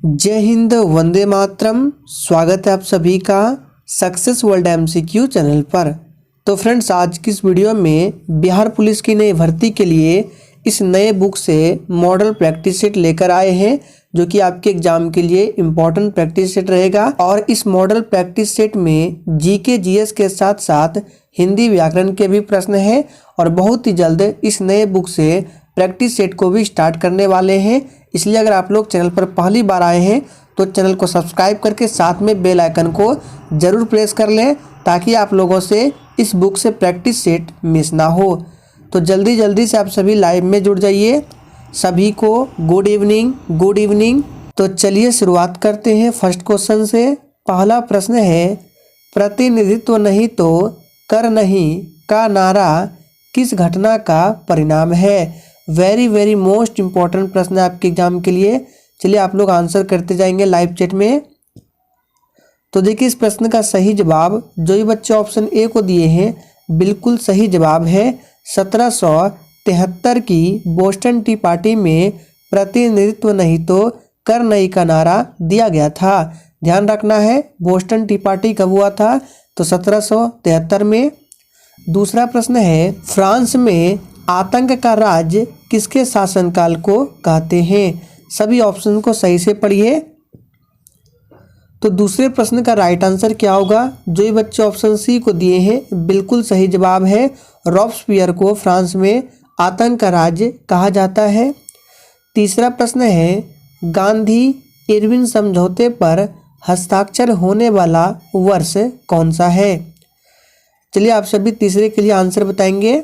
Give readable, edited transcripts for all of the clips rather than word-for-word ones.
जय हिंद, वंदे मातरम। स्वागत है आप सभी का सक्सेस वर्ल्ड एमसीक्यू चैनल पर। तो फ्रेंड्स, आज की इस वीडियो में बिहार पुलिस की नई भर्ती के लिए इस नए बुक से मॉडल प्रैक्टिस सेट लेकर आए हैं, जो कि आपके एग्जाम के लिए इम्पोर्टेंट प्रैक्टिस सेट रहेगा। और इस मॉडल प्रैक्टिस सेट में जीके जीएस के साथ साथ हिंदी व्याकरण के भी प्रश्न हैं और बहुत ही जल्द इस नए बुक से प्रैक्टिस सेट को भी स्टार्ट करने वाले हैं। इसलिए अगर आप लोग चैनल पर पहली बार आए हैं तो चैनल को सब्सक्राइब करके साथ में बेल आइकन को ज़रूर प्रेस कर लें, ताकि आप लोगों से इस बुक से प्रैक्टिस सेट मिस ना हो। तो जल्दी से आप सभी लाइव में जुड़ जाइए। सभी को गुड इवनिंग। तो चलिए शुरुआत करते हैं फर्स्ट क्वेश्चन से। पहला प्रश्न है, प्रतिनिधित्व नहीं तो कर नहीं का नारा किस घटना का परिणाम है? वेरी मोस्ट इम्पॉर्टेंट प्रश्न है आपके एग्जाम के लिए। चलिए आप लोग आंसर करते जाएंगे लाइव चैट में। तो देखिए, इस प्रश्न का सही जवाब जो ही बच्चे ऑप्शन ए को दिए हैं बिल्कुल सही जवाब है। 1773 की बोस्टन टी पार्टी में प्रतिनिधित्व नहीं तो कर नहीं का नारा दिया गया था। ध्यान रखना है, बोस्टन टी पार्टी कब हुआ था? तो 1773 में। दूसरा प्रश्न है, फ्रांस में आतंक का राज किसके शासनकाल को कहते हैं? सभी ऑप्शन को सही से पढ़िए। तो दूसरे प्रश्न का राइट आंसर क्या होगा? जो ही बच्चे ऑप्शन सी को दिए हैं बिल्कुल सही जवाब है। रॉबस्पियर को फ्रांस में आतंक का राज्य कहा जाता है। तीसरा प्रश्न है, गांधी इरविन समझौते पर हस्ताक्षर होने वाला वर्ष कौन सा है? चलिए आप सभी तीसरे के लिए आंसर बताएंगे।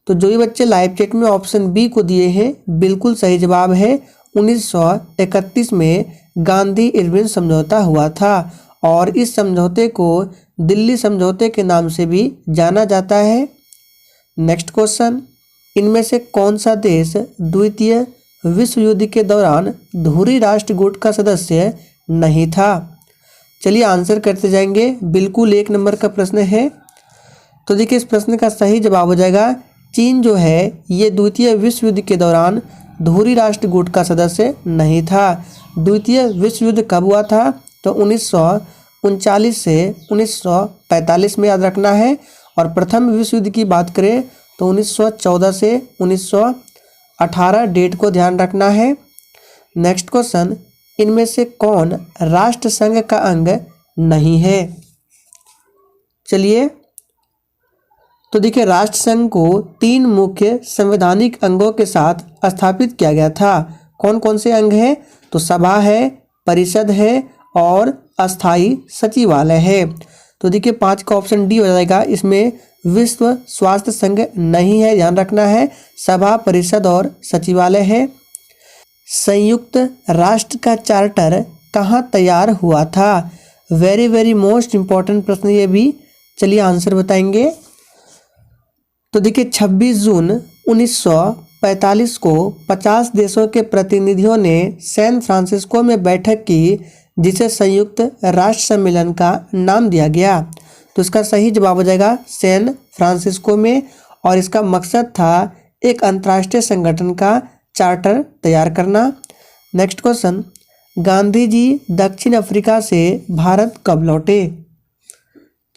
तो जो ही बच्चे लाइव चैट में ऑप्शन बी को दिए हैं बिल्कुल सही जवाब है। 1931 में गांधी इरविन समझौता हुआ था और इस समझौते को दिल्ली समझौते के नाम से भी जाना जाता है। नेक्स्ट क्वेश्चन, इनमें से कौन सा देश द्वितीय विश्व युद्ध के दौरान धुरी राष्ट्र गुट का सदस्य नहीं था? चलिए आंसर करते जाएंगे। बिल्कुल 1 नंबर का प्रश्न है। तो देखिए, इस प्रश्न का सही जवाब हो जाएगा चीन जो है ये द्वितीय विश्व युद्ध के दौरान धुरी राष्ट्र गुट का सदस्य नहीं था। द्वितीय विश्व युद्ध कब हुआ था? तो 1939 से 1945 में याद रखना है। और प्रथम विश्व युद्ध की बात करें तो 1914 से 1918 डेट को ध्यान रखना है। नेक्स्ट क्वेश्चन, इनमें से कौन राष्ट्र संघ का अंग नहीं है? चलिए, तो देखिए, राष्ट्र संघ को 3 मुख्य संवैधानिक अंगों के साथ स्थापित किया गया था। कौन कौन से अंग हैं? तो सभा है, परिषद है और अस्थाई सचिवालय है। तो देखिए 5 का ऑप्शन डी हो जाएगा। इसमें विश्व स्वास्थ्य संघ नहीं है, ध्यान रखना है। सभा, परिषद और सचिवालय है। संयुक्त राष्ट्र का चार्टर कहाँ तैयार हुआ था? वेरी मोस्ट इम्पॉर्टेंट प्रश्न ये भी। चलिए आंसर बताएंगे। तो देखिए, 26 जून 1945 को 50 देशों के प्रतिनिधियों ने सैन फ्रांसिस्को में बैठक की, जिसे संयुक्त राष्ट्र सम्मेलन का नाम दिया गया। तो इसका सही जवाब हो जाएगा सैन फ्रांसिस्को में। और इसका मकसद था एक अंतर्राष्ट्रीय संगठन का चार्टर तैयार करना। नेक्स्ट क्वेश्चन, गांधी जी दक्षिण अफ्रीका से भारत कब लौटे?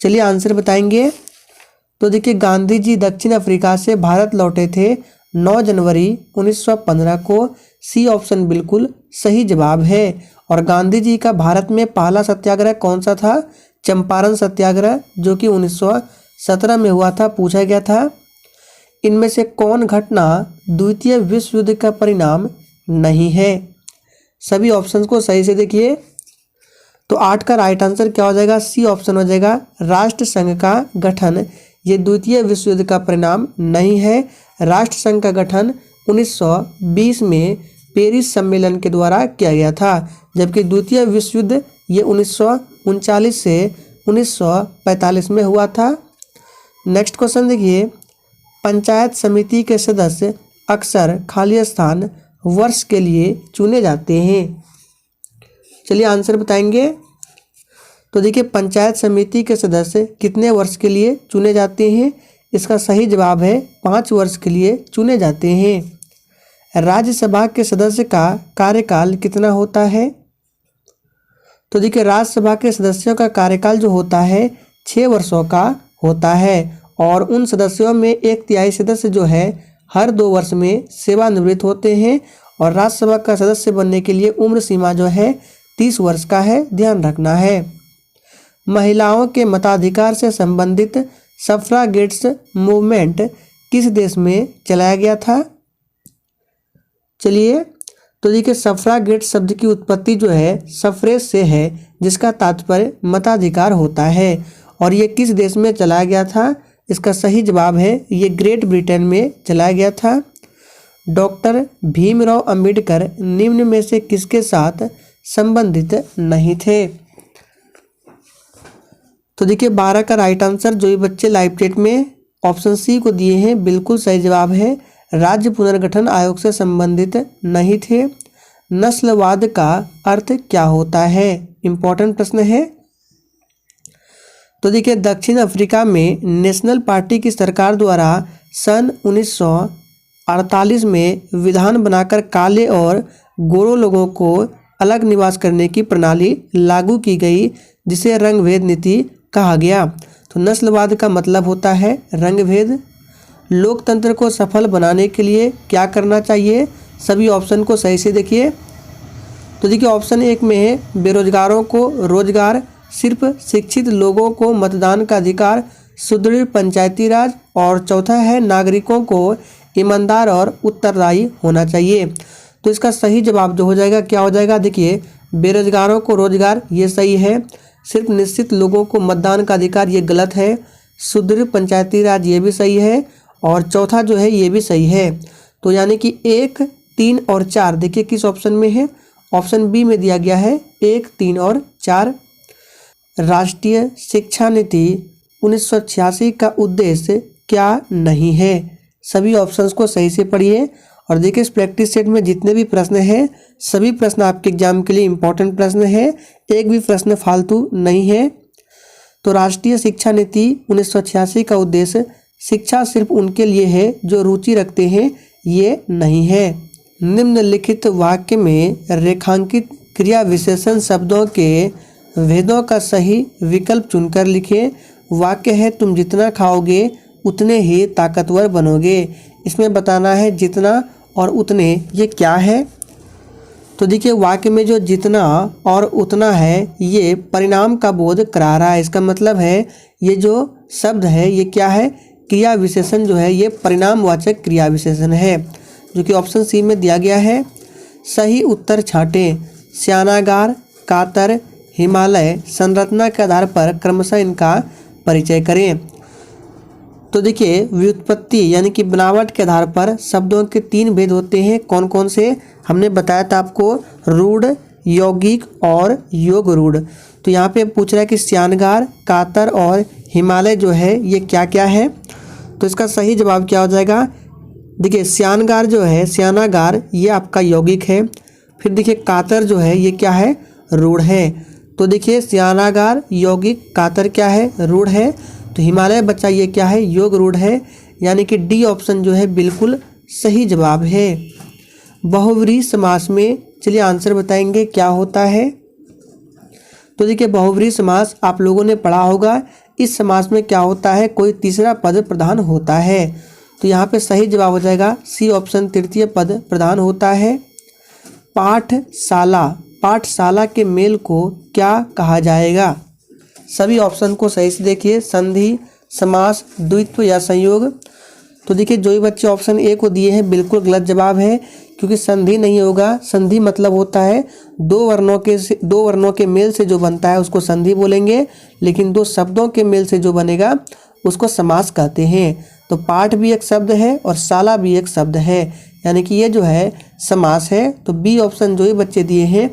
चलिए आंसर बताएंगे। तो देखिए, गांधी जी दक्षिण अफ्रीका से भारत लौटे थे 9 जनवरी 1915 को। सी ऑप्शन बिल्कुल सही जवाब है। और गांधी जी का भारत में पहला सत्याग्रह कौन सा था? चंपारण सत्याग्रह, जो कि 1917 में हुआ था, पूछा गया था। इनमें से कौन घटना द्वितीय विश्व युद्ध का परिणाम नहीं है? सभी ऑप्शंस को सही से देखिए। तो 8 का राइट आंसर क्या हो जाएगा? सी ऑप्शन हो जाएगा, राष्ट्र संघ का गठन ये द्वितीय विश्व युद्ध का परिणाम नहीं है। राष्ट्र संघ का गठन 1920 में पेरिस सम्मेलन के द्वारा किया गया था, जबकि द्वितीय विश्व युद्ध ये 1939 से 1945 में हुआ था। नेक्स्ट क्वेश्चन देखिए, पंचायत समिति के सदस्य अक्सर खाली स्थान वर्ष के लिए चुने जाते हैं। चलिए आंसर बताएंगे। तो देखिए, पंचायत समिति के सदस्य कितने वर्ष के लिए चुने जाते हैं? इसका सही जवाब है 5 वर्ष के लिए चुने जाते हैं। राज्यसभा के सदस्य का कार्यकाल कितना होता है? तो देखिए राज्यसभा के सदस्यों का कार्यकाल जो होता है 6 वर्षों का होता है और उन सदस्यों में 1/3 सदस्य जो है हर 2 वर्ष में सेवानिवृत्त होते हैं और राज्यसभा का सदस्य बनने के लिए उम्र सीमा जो है 30 वर्ष का है, ध्यान रखना है। महिलाओं के मताधिकार से संबंधित सफ्रागेट्स मूवमेंट किस देश में चलाया गया था? चलिए तो देखिए सफ्रागेट शब्द की उत्पत्ति जो है सफ्रेज से है जिसका तात्पर्य मताधिकार होता है और ये किस देश में चलाया गया था? इसका सही जवाब है ये ग्रेट ब्रिटेन में चलाया गया था। डॉक्टर भीमराव अंबेडकर निम्न में से किसके साथ संबंधित नहीं थे? तो देखिए 12 का राइट आंसर जो ये बच्चे लाइव चैट में ऑप्शन सी को दिए हैं बिल्कुल सही जवाब है, राज्य पुनर्गठन आयोग से संबंधित नहीं थे। नस्लवाद का अर्थ क्या होता है? इंपॉर्टेंट प्रश्न है। तो देखिए दक्षिण अफ्रीका में नेशनल पार्टी की सरकार द्वारा सन 1948 में विधान बनाकर काले और गोरों लोगों को अलग निवास करने की प्रणाली लागू की गई जिसे रंगभेद नीति कहा गया। तो नस्लवाद का मतलब होता है रंगभेद। लोकतंत्र को सफल बनाने के लिए क्या करना चाहिए? सभी ऑप्शन को सही से देखिए। तो देखिए ऑप्शन 1 में है बेरोजगारों को रोजगार, सिर्फ शिक्षित लोगों को मतदान का अधिकार, सुदृढ़ पंचायती राज और चौथा है नागरिकों को ईमानदार और उत्तरदायी होना चाहिए। तो इसका सही जवाब जो हो जाएगा क्या हो जाएगा? देखिए बेरोजगारों को रोजगार ये सही है, सिर्फ निश्चित लोगों को मतदान का अधिकार ये गलत है, सुदृढ़ पंचायती राज ये भी सही है और चौथा जो है ये भी सही है। तो यानी कि 1, 3 और 4 देखिए किस ऑप्शन में है? ऑप्शन बी में दिया गया है 1, 3 और 4। राष्ट्रीय शिक्षा नीति 1986 का उद्देश्य क्या नहीं है? सभी ऑप्शंस को सही से पढ़िए और देखिए इस प्रैक्टिस सेट में जितने भी प्रश्न हैं सभी प्रश्न आपके एग्जाम के लिए इम्पोर्टेंट प्रश्न है, एक भी प्रश्न फालतू नहीं है। तो राष्ट्रीय शिक्षा नीति 1986 का उद्देश्य शिक्षा सिर्फ उनके लिए है जो रुचि रखते हैं, ये नहीं है। निम्नलिखित वाक्य में रेखांकित क्रिया विशेषण शब्दों के भेदों का सही विकल्प चुनकर लिखें। वाक्य है तुम जितना खाओगे उतने ही ताकतवर बनोगे। इसमें बताना है जितना और उतने ये क्या है? तो देखिए वाक्य में जो जितना और उतना है ये परिणाम का बोध करा रहा है। इसका मतलब है ये जो शब्द है ये क्या है? क्रिया विशेषण जो है ये परिणामवाचक क्रिया विशेषण है जो कि ऑप्शन सी में दिया गया है। सही उत्तर छांटें। स्यानागार, कातर, हिमालय संरचना के आधार पर क्रमशः इनका परिचय करें। तो देखिए व्युत्पत्ति यानी कि बनावट के आधार पर शब्दों के 3 भेद होते हैं। कौन कौन से? हमने बताया था आपको, रूढ़, यौगिक और योग रूढ़। तो यहाँ पे पूछ रहा है कि स्यानगार, कातर और हिमालय जो है ये क्या क्या है? तो इसका सही जवाब क्या हो जाएगा? देखिए स्यानगार जो है, स्यानागार ये आपका यौगिक है। फिर देखिए कातर जो है ये क्या है? रूढ़ है। तो देखिए स्यानागार, यौगिक, कातर क्या है? रूढ़ है। तो हिमालय बच्चा ये क्या है? योग रूढ़ है। यानी कि डी ऑप्शन जो है बिल्कुल सही जवाब है। बहुव्रीहि समास में चलिए आंसर बताएंगे क्या होता है। तो देखिए बहुव्रीहि समास आप लोगों ने पढ़ा होगा। इस समास में क्या होता है? कोई तीसरा पद प्रधान होता है। तो यहाँ पे सही जवाब हो जाएगा सी ऑप्शन, तृतीय पद प्रधान होता है। पाठशाला, पाठशाला के मेल को क्या कहा जाएगा? सभी ऑप्शन को सही से देखिए। संधि, समास, द्वित्व या संयोग। तो देखिए जो भी बच्चे ऑप्शन ए को दिए हैं बिल्कुल गलत जवाब है क्योंकि संधि नहीं होगा। संधि मतलब होता है 2 वर्णों के मेल से जो बनता है उसको संधि बोलेंगे, लेकिन 2 शब्दों के मेल से जो बनेगा उसको समास कहते हैं। तो पाठ भी एक शब्द है और शाला भी एक शब्द है, यानी कि ये जो है समास है। तो बी ऑप्शन जो ही बच्चे दिए हैं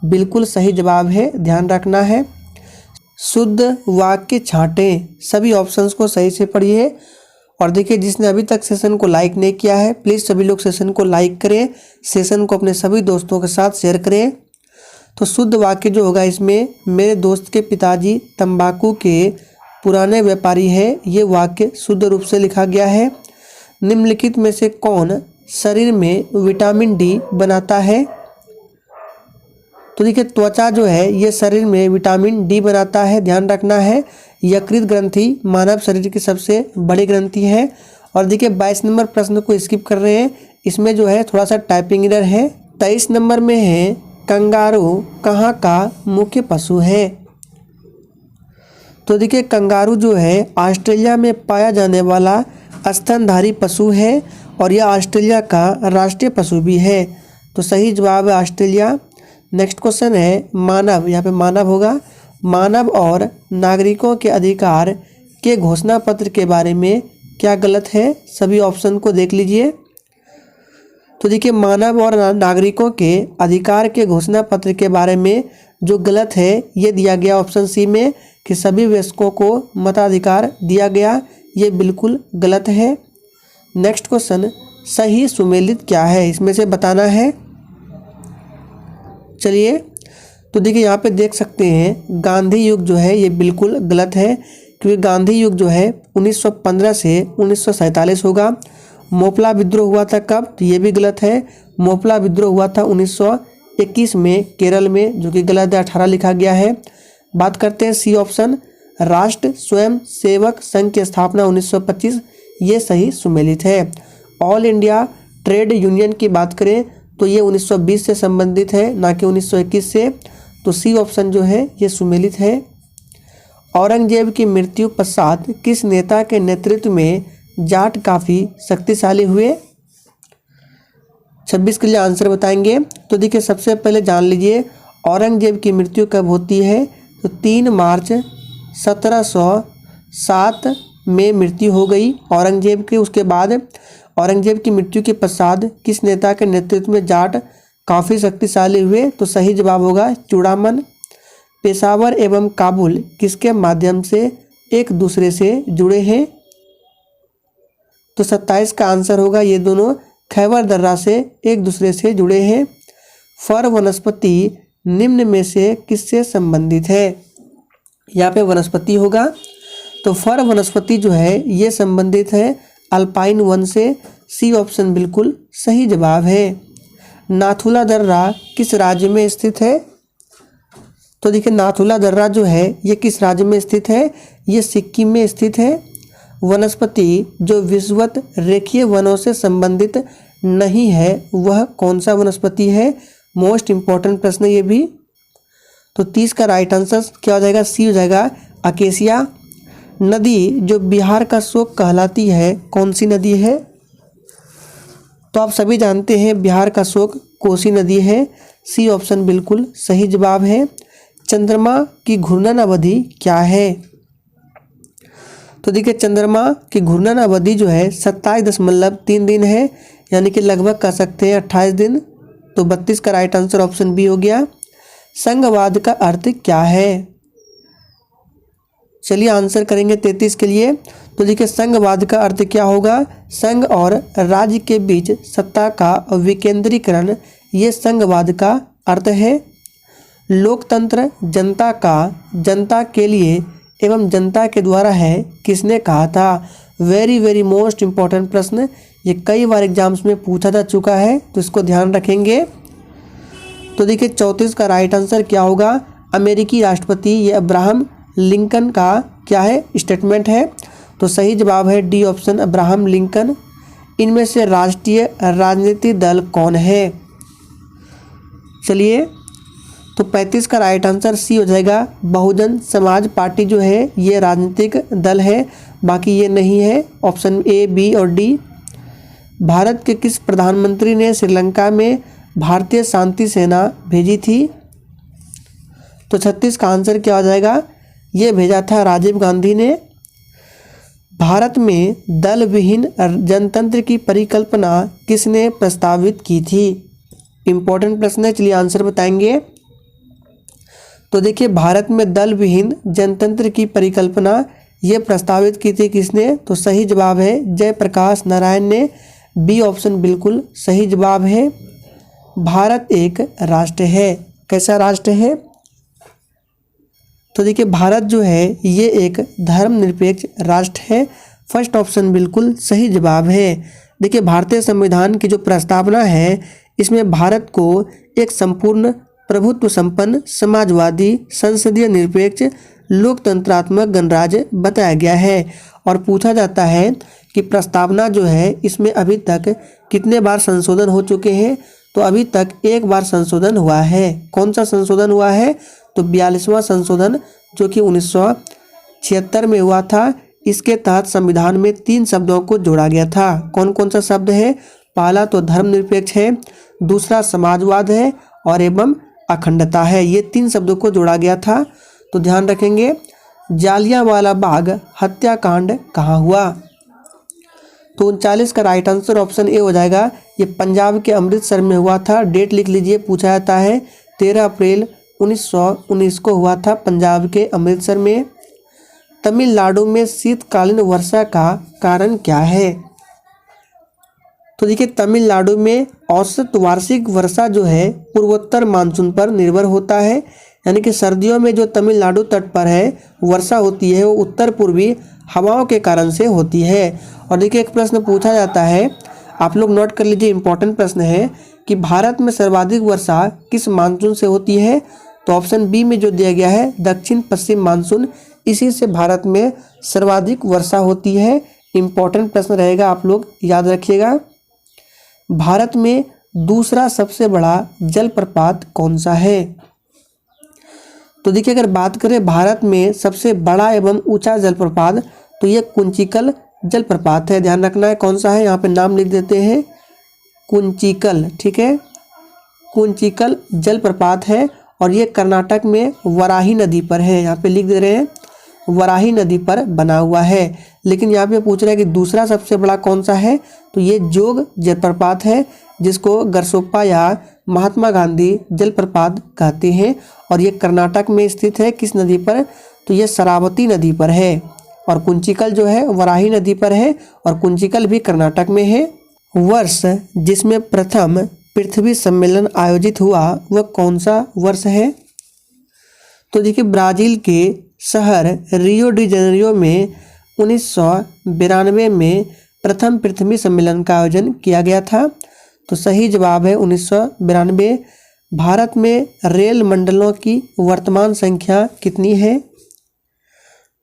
बिल्कुल सही जवाब है, ध्यान रखना है। शुद्ध वाक्य छांटें। सभी ऑप्शंस को सही से पढ़िए और देखिए जिसने अभी तक सेशन को लाइक नहीं किया है प्लीज़ सभी लोग सेशन को लाइक करें, सेशन को अपने सभी दोस्तों के साथ शेयर करें। तो शुद्ध वाक्य जो होगा इसमें मेरे दोस्त के पिताजी तंबाकू के पुराने व्यापारी है, ये वाक्य शुद्ध रूप से लिखा गया है। निम्नलिखित में से कौन शरीर में विटामिन डी बनाता है? तो देखिए त्वचा जो है ये शरीर में विटामिन डी बनाता है, ध्यान रखना है। यकृत ग्रंथि मानव शरीर की सबसे बड़ी ग्रंथि है। और देखिए 22 नंबर प्रश्न को स्किप कर रहे हैं, इसमें जो है थोड़ा सा टाइपिंग एरर है। 23 नंबर में है कंगारू कहाँ का मुख्य पशु है? तो देखिए कंगारू जो है ऑस्ट्रेलिया में पाया जाने वाला स्तनधारी पशु है और यह ऑस्ट्रेलिया का राष्ट्रीय पशु भी है। तो सही जवाब है ऑस्ट्रेलिया। नेक्स्ट क्वेश्चन है मानव, यहाँ पे मानव होगा। मानव और नागरिकों के अधिकार के घोषणा पत्र के बारे में क्या गलत है? सभी ऑप्शन को देख लीजिए। तो देखिए मानव और नागरिकों के अधिकार के घोषणा पत्र के बारे में जो गलत है ये दिया गया ऑप्शन सी में कि सभी वयस्कों को मताधिकार दिया गया, ये बिल्कुल गलत है। नेक्स्ट क्वेश्चन सही सुमेलित क्या है, इसमें से बताना है। चलिए तो देखिए यहाँ पे देख सकते हैं गांधी युग जो है ये बिल्कुल गलत है, क्योंकि गांधी युग जो है 1915 से 1947 होगा। मोपला विद्रोह हुआ था कब? तो ये भी गलत है। मोपला विद्रोह हुआ था 1921 में केरल में, जो कि गलत है, 18 लिखा गया है। बात करते हैं सी ऑप्शन, राष्ट्र स्वयं सेवक संघ की स्थापना 1925, ये सही सुमेलित है। ऑल इंडिया ट्रेड यूनियन की बात करें तो ये 1920 से संबंधित है, ना कि 1921 से। तो सी ऑप्शन जो है ये सुमेलित है। औरंगजेब की मृत्यु पश्चात किस नेता के नेतृत्व में जाट काफ़ी शक्तिशाली हुए? 26 के लिए आंसर बताएंगे। तो देखिए सबसे पहले जान लीजिए औरंगजेब की मृत्यु कब होती है? तो 3 मार्च 1707 में मृत्यु हो गई औरंगजेब की। उसके बाद औरंगजेब की मृत्यु के पश्चात किस नेता के नेतृत्व में जाट काफ़ी शक्तिशाली हुए? तो सही जवाब होगा चूड़ामन। पेशावर एवं काबुल किसके माध्यम से एक दूसरे से जुड़े हैं? तो 27 का आंसर होगा ये दोनों खैबर दर्रा से एक दूसरे से जुड़े हैं। फर वनस्पति निम्न में से किससे संबंधित है? यहाँ पे वनस्पति होगा। तो फर वनस्पति जो है ये संबंधित है अल्पाइन वन से। सी ऑप्शन बिल्कुल सही जवाब है। नाथुला दर्रा किस राज्य में स्थित है? तो देखिए नाथुला दर्रा जो है ये किस राज्य में स्थित है? ये सिक्किम में स्थित है। वनस्पति जो विषुवत रेखीय वनों से संबंधित नहीं है वह कौन सा वनस्पति है? मोस्ट इम्पॉर्टेंट प्रश्न ये भी। तो 30 का राइट आंसर क्या हो जाएगा? सी हो जाएगा अकेसिया। नदी जो बिहार का शोक कहलाती है कौन सी नदी है? तो आप सभी जानते हैं बिहार का शोक कोसी नदी है। सी ऑप्शन बिल्कुल सही जवाब है। चंद्रमा की घूर्णन अवधि क्या है? तो देखिए चंद्रमा की घूर्णन अवधि जो है 27.3 दिन है, यानी कि लगभग कह सकते हैं 28 दिन। तो 32 का राइट आंसर ऑप्शन बी हो गया। संघवाद का अर्थ क्या है? चलिए आंसर करेंगे 33 के लिए। तो देखिए संघवाद का अर्थ क्या होगा? संघ और राज्य के बीच सत्ता का विकेंद्रीकरण, ये संघवाद का अर्थ है। लोकतंत्र जनता का जनता के लिए एवं जनता के द्वारा है, किसने कहा था? वेरी वेरी मोस्ट इम्पॉर्टेंट प्रश्न, ये कई बार एग्जाम्स में पूछा जा चुका है, तो इसको ध्यान रखेंगे। तो देखिए 34 का राइट आंसर क्या होगा? अमेरिकी राष्ट्रपति ये अब्राहम लिंकन का क्या है? स्टेटमेंट है। तो सही जवाब है डी ऑप्शन अब्राहम लिंकन। इनमें से राष्ट्रीय राजनीतिक दल कौन है? चलिए तो 35 का राइट आंसर सी हो जाएगा। बहुजन समाज पार्टी जो है ये राजनीतिक दल है, बाकी ये नहीं है। ऑप्शन ए, बी और डी। भारत के किस प्रधानमंत्री ने श्रीलंका में भारतीय शांति सेना भेजी थी? तो 36 का आंसर क्या हो जाएगा? ये भेजा था राजीव गांधी ने। भारत में दल विहीन जनतंत्र की परिकल्पना किसने प्रस्तावित की थी? इम्पोर्टेंट प्रश्न है, चलिए आंसर बताएंगे। तो देखिए भारत में दल विहीन जनतंत्र की परिकल्पना ये प्रस्तावित की थी किसने? तो सही जवाब है जयप्रकाश नारायण ने। बी ऑप्शन बिल्कुल सही जवाब है। भारत एक राष्ट्र है, कैसा राष्ट्र है? तो देखिए भारत जो है ये एक धर्मनिरपेक्ष राष्ट्र है। फर्स्ट ऑप्शन बिल्कुल सही जवाब है। देखिए भारतीय संविधान की जो प्रस्तावना है इसमें भारत को एक संपूर्ण प्रभुत्व संपन्न समाजवादी संसदीय निरपेक्ष लोकतंत्रात्मक गणराज्य बताया गया है। और पूछा जाता है कि प्रस्तावना जो है इसमें अभी तक कितने बार संशोधन हो चुके हैं, तो अभी तक एक बार संशोधन हुआ है। कौन सा संशोधन हुआ है? तो 42वां संशोधन जो कि 1976 में हुआ था। इसके तहत संविधान में 3 शब्दों को जोड़ा गया था। कौन कौन सा शब्द है? पहला तो धर्मनिरपेक्ष है, दूसरा समाजवाद है और एवं अखंडता है। ये 3 शब्दों को जोड़ा गया था। तो ध्यान रखेंगे। जालियांवाला बाग हत्याकांड कहाँ हुआ? तो 39 का राइट आंसर ऑप्शन ए हो जाएगा। ये पंजाब के अमृतसर में हुआ था। डेट लिख लीजिए, पूछा जाता है 13 अप्रैल 1919 को हुआ था पंजाब के अमृतसर में। तमिलनाडु में शीतकालीन वर्षा का कारण क्या है? तो देखिए तमिलनाडु में औसत वार्षिक वर्षा जो है पूर्वोत्तर मानसून पर निर्भर होता है। यानी कि सर्दियों में जो तमिलनाडु तट पर है वर्षा होती है वो उत्तर पूर्वी हवाओं के कारण से होती है। और देखिए एक प्रश्न पूछा जाता है, आप लोग नोट कर लीजिए, इंपॉर्टेंट प्रश्न है कि भारत में सर्वाधिक वर्षा किस मानसून से होती है? तो ऑप्शन बी में जो दिया गया है दक्षिण पश्चिम मानसून, इसी से भारत में सर्वाधिक वर्षा होती है। इंपॉर्टेंट प्रश्न रहेगा, आप लोग याद रखिएगा। भारत में दूसरा सबसे बड़ा जलप्रपात कौन सा है? तो देखिए अगर बात करें भारत में सबसे बड़ा एवं ऊंचा जलप्रपात, तो ये कुंचिकल जलप्रपात है। ध्यान रखना है कौन सा है, यहाँ पे नाम लिख देते हैं, कुंचिकल। ठीक है, कुंचिकल जलप्रपात है और ये कर्नाटक में वराही नदी पर है। यहाँ पे लिख दे रहे हैं वराही नदी पर बना हुआ है। लेकिन यहाँ पे पूछ रहा है कि दूसरा सबसे बड़ा कौन सा है? तो ये जोग जलप्रपात है, जिसको गरसोप्पा या महात्मा गांधी जलप्रपात कहते हैं। और ये कर्नाटक में स्थित है। किस नदी पर? तो ये शरावती नदी पर है। और कुंचिकल जो है वराही नदी पर है और कुंचिकल भी कर्नाटक में है। वर्ष जिसमें प्रथम पृथ्वी सम्मेलन आयोजित हुआ वह कौन सा वर्ष है? तो देखिए ब्राज़ील के शहर रियो डी जेनेरियो में 1992 में प्रथम पृथ्वी सम्मेलन का आयोजन किया गया था। तो सही जवाब है 1992। भारत में रेल मंडलों की वर्तमान संख्या कितनी है?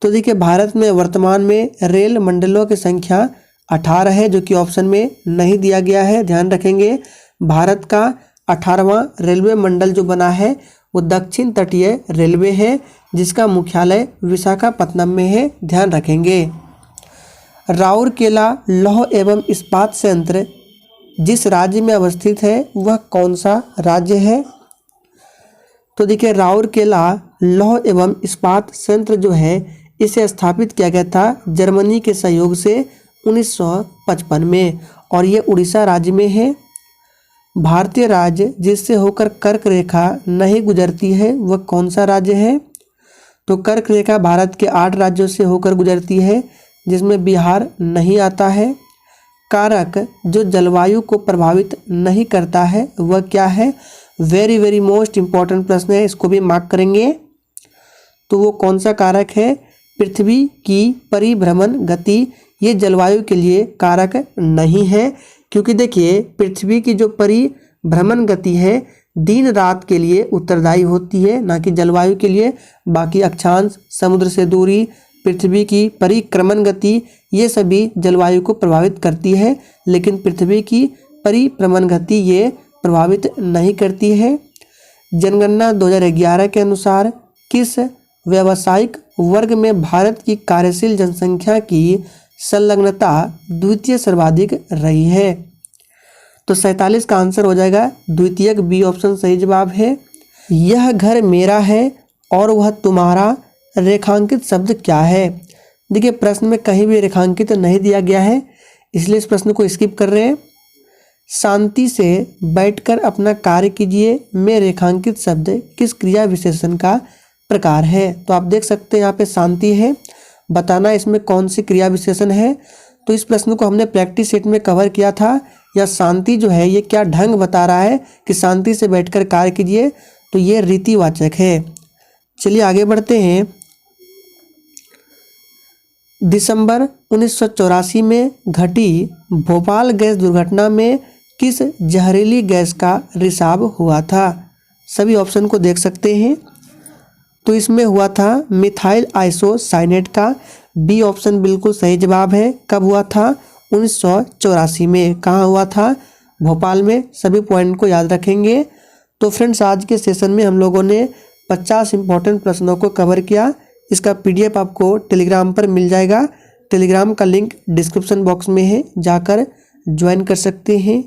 तो देखिए भारत में वर्तमान में रेल मंडलों की संख्या 18 है, जो कि ऑप्शन में नहीं दिया गया है। ध्यान रखेंगे, भारत का 18वां रेलवे मंडल जो बना है वो दक्षिण तटीय रेलवे है, जिसका मुख्यालय विशाखापत्तनम में है। ध्यान रखेंगे। राउरकेला लौह एवं इस्पात संयंत्र जिस राज्य में अवस्थित है वह कौन सा राज्य है? तो देखिए राउरकेला लौह एवं इस्पात संयंत्र जो है इसे स्थापित किया गया था जर्मनी के सहयोग से 1955 में और ये उड़ीसा राज्य में है। भारतीय राज्य जिससे होकर कर्क रेखा नहीं गुजरती है वह कौन सा राज्य है? तो कर्क रेखा भारत के 8 राज्यों से होकर गुजरती है, जिसमें बिहार नहीं आता है। कारक जो जलवायु को प्रभावित नहीं करता है वह क्या है? वेरी वेरी मोस्ट इम्पॉर्टेंट प्रश्न है, इसको भी मार्क करेंगे। तो वो कौन सा कारक है? पृथ्वी की परिभ्रमण गति ये जलवायु के लिए कारक नहीं है, क्योंकि देखिए पृथ्वी की जो परिभ्रमण गति है दिन रात के लिए उत्तरदायी होती है, ना कि जलवायु के लिए। बाकी अक्षांश, समुद्र से दूरी, पृथ्वी की परिक्रमण गति ये सभी जलवायु को प्रभावित करती है, लेकिन पृथ्वी की परिभ्रमण गति ये प्रभावित नहीं करती है। जनगणना 2011 के अनुसार किस व्यावसायिक वर्ग में भारत की कार्यशील जनसंख्या की संलग्नता द्वितीय सर्वाधिक रही है? तो 47 का आंसर हो जाएगा द्वितीयक, बी ऑप्शन सही जवाब है। यह घर मेरा है और वह तुम्हारा रेखांकित शब्द क्या है? देखिए प्रश्न में कहीं भी रेखांकित नहीं दिया गया है, इसलिए इस प्रश्न को स्किप कर रहे हैं। शांति से बैठकर अपना कार्य कीजिए में रेखांकित शब्द किस क्रिया विशेषण का प्रकार है? तो आप देख सकते हैं यहाँ पे शांति है, बताना इसमें कौन सी क्रिया विशेषण है। तो इस प्रश्न को हमने प्रैक्टिस सेट में कवर किया था। या शांति जो है ये क्या ढंग बता रहा है कि शांति से बैठकर कार्य कीजिए, तो ये रीतिवाचक है। चलिए आगे बढ़ते हैं। दिसंबर 1984 में घटी भोपाल गैस दुर्घटना में किस जहरीली गैस का रिसाव हुआ था? सभी ऑप्शन को देख सकते हैं। तो इसमें हुआ था मिथाइल आइसोसाइनेट का। बी ऑप्शन बिल्कुल सही जवाब है। कब हुआ था? 1984 में। कहाँ हुआ था? भोपाल में। सभी पॉइंट को याद रखेंगे। तो फ्रेंड्स, आज के सेशन में हम लोगों ने 50 इंपॉर्टेंट प्रश्नों को कवर किया। इसका PDF आपको टेलीग्राम पर मिल जाएगा। टेलीग्राम का लिंक डिस्क्रिप्शन बॉक्स में है, जाकर ज्वाइन कर सकते हैं।